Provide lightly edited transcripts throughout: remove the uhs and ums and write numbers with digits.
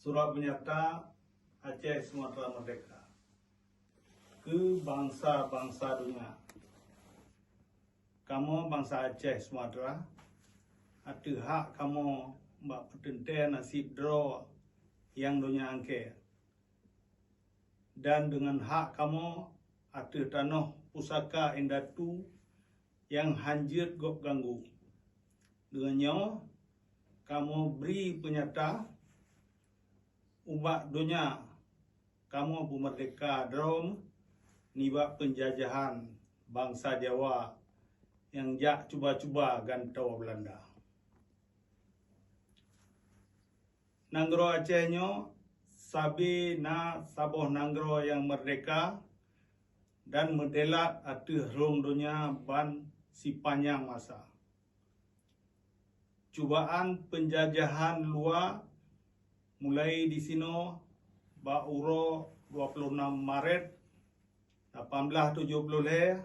Surat Penyata Aceh Sumatera Merdeka ke bangsa-bangsa dunia. Kamu bangsa Aceh Sumatera, ada hak kamu mbak pertentang nasib draw yang dunia angke. Dan dengan hak kamu ada tanah pusaka Indatu yang hanjir gok ganggu. Dengannya kamu beri penyata umat dunia kamu merdeka drom nibak penjajahan bangsa Jawa yang jak cuba-cuba gantau Belanda. Nanggro Acehnya sabi na saboh nanggro yang merdeka dan mendelat atuh rong dunia ban si panjang masa. Cubaan penjajahan luar mulai di sini Bauro 26 Maret 1870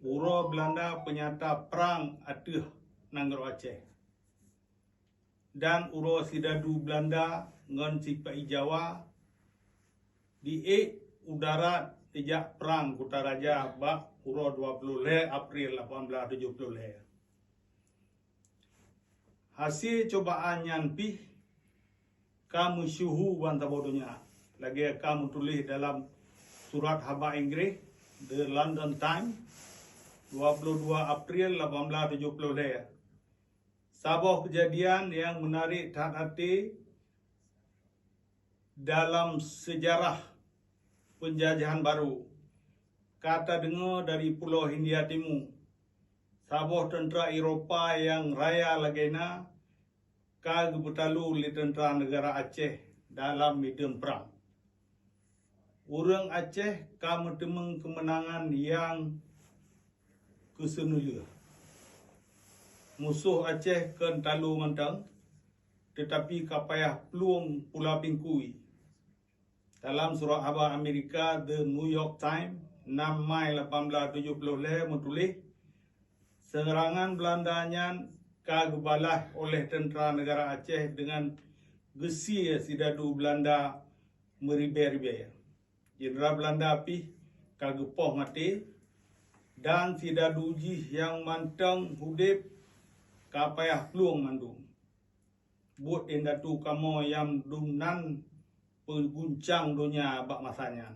Uro Belanda penyata perang atuh Nanggro Aceh. Dan Uro Sidadu Belanda ngon Sipai Jawa di udara tejak perang Kutaraja bak Uro 20 April 1870. Hasil cobaan yang pih kamu syuhu bantah bodohnya. Lagi kamu tulis dalam surat haba Inggris The London Times 22 April 1870. Sebuah kejadian yang menarik hati dalam sejarah penjajahan baru. Kata dengar dari Pulau Hindia Timur. Sebuah tentera Eropah yang raya lagena kag bertalu li tentera negara Aceh dalam medan perang. Orang Aceh kamu temeng kemenangan yang kesenula. Musuh Aceh kan talu mentang, tetapi kapayah peluang Pulau Pingkui. Dalam surat khabar Amerika The New York Times 6 Mai 1870 menulis serangan Belandanya kagebalah oleh tentera negara Aceh dengan gesi Sidadu Belanda meribe-ribe. Jenderal Belanda api kagepoh mati dan Sidadu Jih yang mantang hudip kapayah peluang mandung. Buat Indatu kamu yang dumnan pengguncang dunia bak masanya.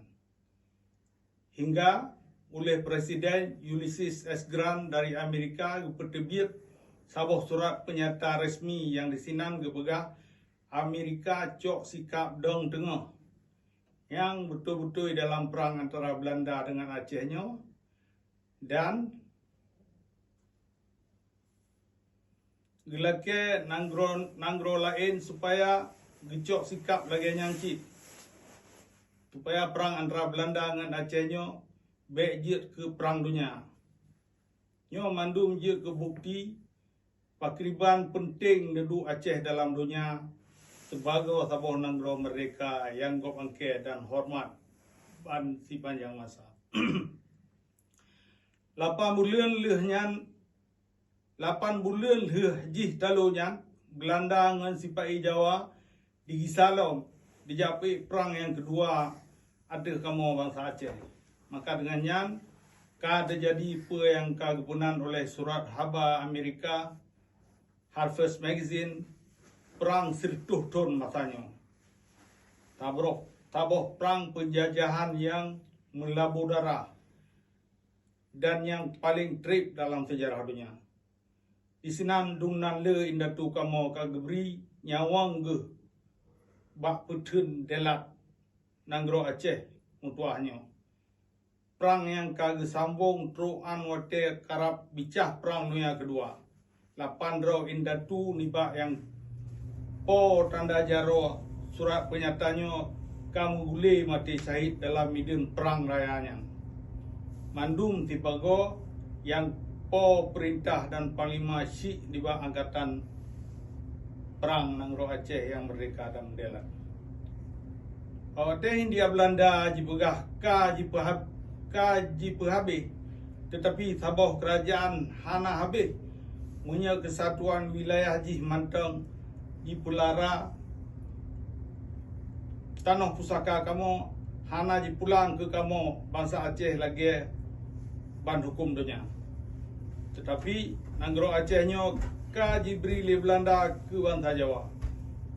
Hingga oleh Presiden Ulysses S. Grant dari Amerika berterbit sebuah surat penyata resmi yang disinan kebegah Amerika cok sikap dong tengah yang betul-betul dalam perang antara Belanda dengan Acehnya dan gelake nanggro lain supaya gecok sikap lagi nyangkit supaya perang antara Belanda dengan Acehnya bejit ke perang dunia. Nyo mandum je ke bukti pakriban penting dedu Aceh dalam dunia sebagai sebuah nanggro merdeka yang gop angke dan hormat ban si panjang masa. 8 bulan leh jih talunya Belanda dengan Sipai Jawa di Gisalom dijapi perang yang kedua ada kamu bangsa Aceh. Maka dengannya kada jadi apa yang kagepunan oleh surat haba Amerika Harvest Magazine perang sertuh ton masanya. Taboh perang penjajahan yang melabuh darah dan yang paling trip dalam sejarah dunia. Di sinan dungnan le Indatu kamu kagebri nyawang ge bak petun delat Nanggro Aceh mutuahnya. Perang yang kage sambung truan wate karap bicah perang dunia kedua. 8 draw Indatu nibak yang po tanda jaro surat penyatanya kamu boleh mati syahid dalam medan perang rayanya. Mandum tibago yang po perintah dan panglima Syekh nibak angkatan perang Nanggro Aceh yang merdeka dan mendelat. Awate Hindia Belanda jibegah kaji habis, tetapi sabuh kerajaan hana habis punya kesatuan wilayah jih mantang di Pulara tanah pusaka kamu hana ji pulang ke kamu bangsa Aceh lagi ban hukum dunia. Tetapi nanggro Acehnya ka diberi le Belanda ke bangsa Jawa.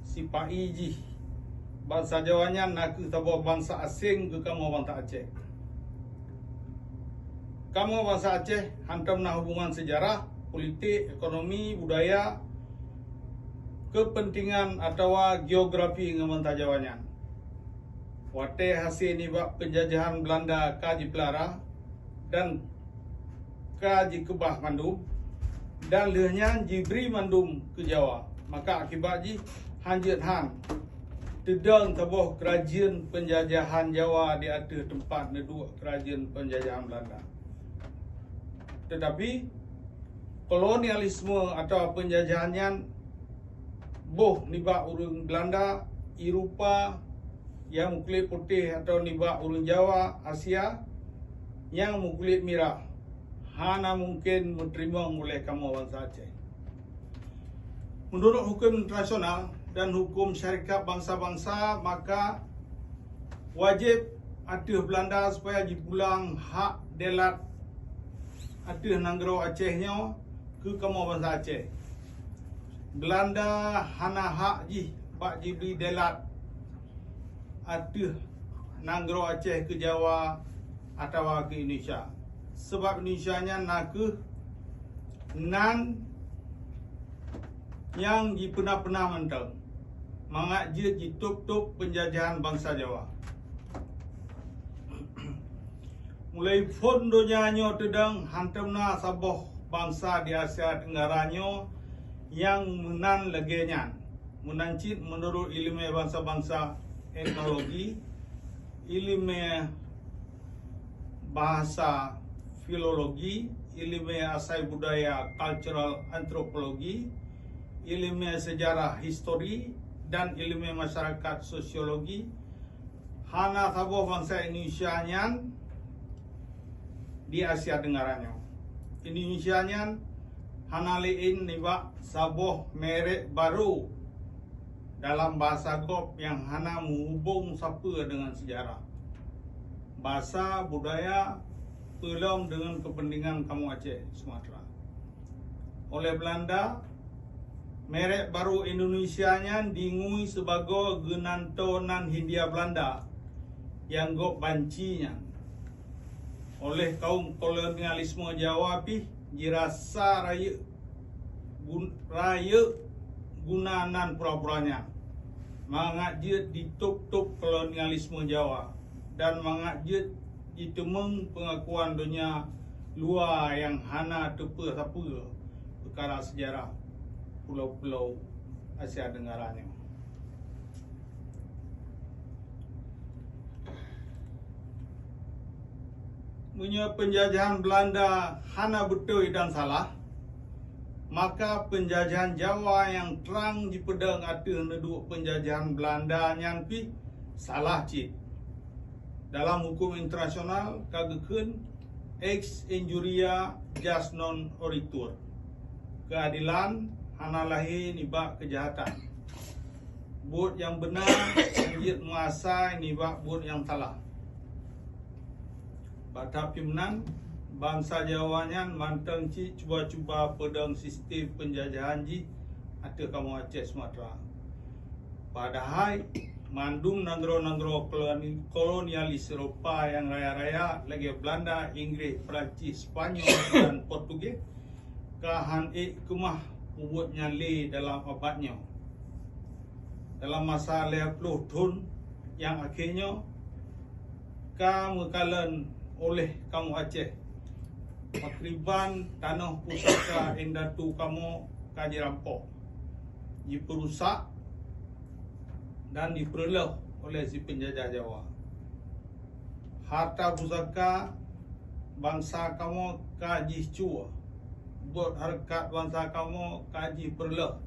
Si pai ji bangsa Jawanya nak ke tabo bangsa asing ke kamu bangsa Aceh. Kamu bangsa Aceh hantam na hubungan sejarah, politik, ekonomi, budaya, kepentingan atau geografi dengan bangsa Jawanya. Wate hasil ni penjajahan Belanda kaji Pelara dan kaji Kebah Mandum dan lehnya diberi Mandum ke Jawa. Maka akibat ji hanjit han tedang tabuh kerajaan penjajahan Jawa di atas tempat neduk kerajaan penjajahan Belanda. Tetapi kolonialisme atau penjajahannya boh nibak urang Belanda, Eropah yang kulit putih atau nibak urang Jawa, Asia yang kulit merah hana mungkin menerima oleh kamu bangsa Aceh. Menurut hukum internasional dan hukum syarikat bangsa-bangsa, maka wajib aduh Belanda supaya dipulang hak delat aduh nanggro Acehnya ke kamu bangsa Aceh. Belanda hana hak ji bak diberi delat aduh nanggro Aceh ke Jawa atau ke Indonesia. Sebab Indonesia-nya nak ke nan yang dipernah-pernah mentang mangat je ditup-tup penjajahan bangsa Jawa. Mulai fondonya nyo tedang hantamna saboh bangsa di Asia Tenggaranya yang menan legenya menancit menurut ilmu bangsa-bangsa etnologi, ilmu bahasa filologi, ilmu asal budaya cultural antropologi, ilmu sejarah histori dan ilmu masyarakat sosiologi. Hana saboh bangsa Indonesia-nya di Asia Tenggaranya. Indonesia-nya hana lein nibak saboh merek baru dalam bahasa Gop yang hana menghubung siapa dengan sejarah, bahasa, budaya, pelong dengan kepentingan kamu Aceh, Sumatera. Oleh Belanda, merek baru Indonesia-nya dingui sebagai genantonan Hindia Belanda yang Gop bancinya. Oleh kaum kolonialisme Jawa pi dirasa raya gunanan pura-puranya mengajit ditup-tup kolonialisme Jawa dan mengajit ditemeng pengakuan dunia luar yang hana tepa-tepa perkara sejarah pulau-pulau Asia Tenggaranya. Punya penjajahan Belanda hana betul dan salah, maka penjajahan Jawa yang terang di pedang ada neduk penjajahan Belanda yang pi salah cik. Dalam hukum internasional kageken ex injuria jus non oritur. Keadilan hana lahir nibak kejahatan. Buat yang benar anjit menguasai nibak buat yang salah. Pada pimnan bangsa Jawanya mantang ci cuba-cuba pedang sistem penjajahan ji ada kamu Aceh Sumatera. Padahal mandum nanggro-nanggro kolonialis Eropah yang raya-raya lagi Belanda, Inggris, Perancis, Spanyol dan Portugis kahan kemah buatnya le dalam abadnya. Dalam masa 50 tahun yang akhirnya kamu kalian oleh kamu Aceh makriban tanah pusaka Endatu kamu kaji rampok diperusak dan diperlelah oleh si penjajah Jawa. Harta pusaka bangsa kamu kaji cua, buat harkat bangsa kamu kaji perlelah.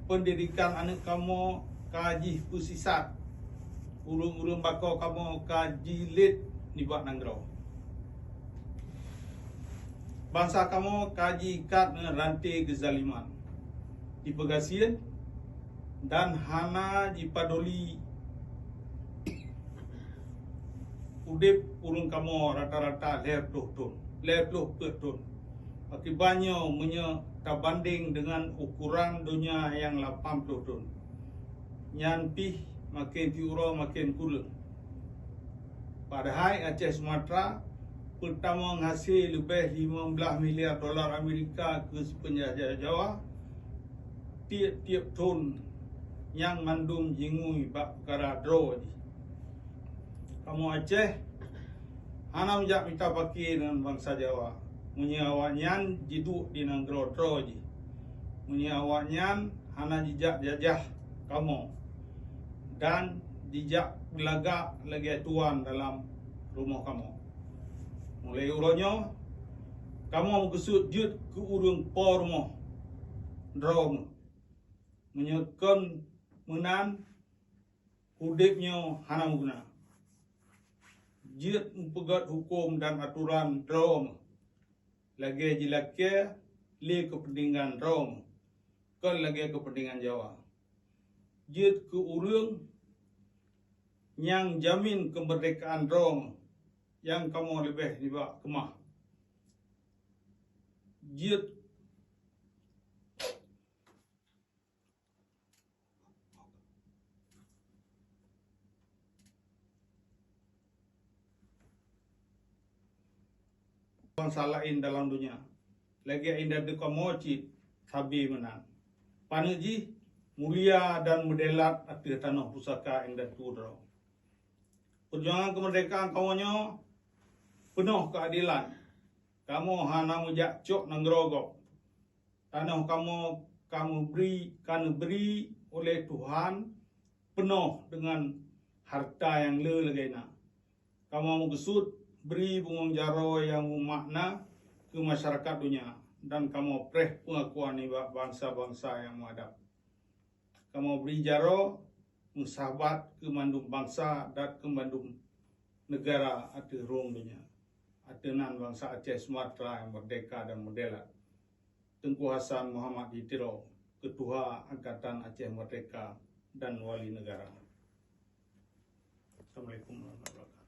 Pendidikan anak kamu kaji pusisat, urung-urung bakau kamu kaji lid ni buat nanggro. Bangsa kamu kaji ikat dengan rantai kezaliman di Pegasian dan hana dipadoli udip urung kamu rata-rata 20 ton, 20 ton. Akibatnya terbanding dengan ukuran dunia yang 80 ton. Nyan pih makin tiura makin kurang. Padahal Aceh Sumatera pertama menghasil lebih 15 miliar dolar Amerika ke penjajah Jawa. Tiap-tiap ton yang mandum jingui bak perkara draw ni. Kamu Aceh hana menjak minta pakai dengan bangsa Jawa. Munyi awaknyan jiduk di negara draw je. Munyi awaknyan hana jejak jajah kamu dan jejak belagak lagi tuan dalam rumah kamu. Mulai uronyo kamu mengesut jut ke urung por rumah draw menyekan menan hudipnya hana guna. Jut mempegat hukum dan aturan draw lagi jilake li kepentingan Rom ke lagi kepentingan Jawa. Jut ke urung yang jamin kemerdekaan Rom yang kamu lebih dibak kemah. Jut bangsa lain dalam dunia. Lagi indah de kamoci sabi menang. Panuji mulia dan medelat atir tanah pusaka indah tudro. Perjuangan kemerdekaan kamunya penuh keadilan. Kamu hana mujak cok nang grogok. Tanah kamu beri oleh Tuhan penuh dengan harta yang lelagena. Kamu mengesut beri bungung jaro yang makna ke masyarakat dunia dan kamu preh pengakuan ibak bangsa-bangsa yang menghadap. Kamu beri jaro mensahabat ke mandum bangsa dan ke mandum negara ati rong dunia. Atenan bangsa Aceh Sumatera yang merdeka dan moderat. Tengku Hasan Muhammad Yitiro, Ketua Angkatan Aceh Merdeka dan Wali Negara. Assalamualaikum warahmatullahi wabarakatuh.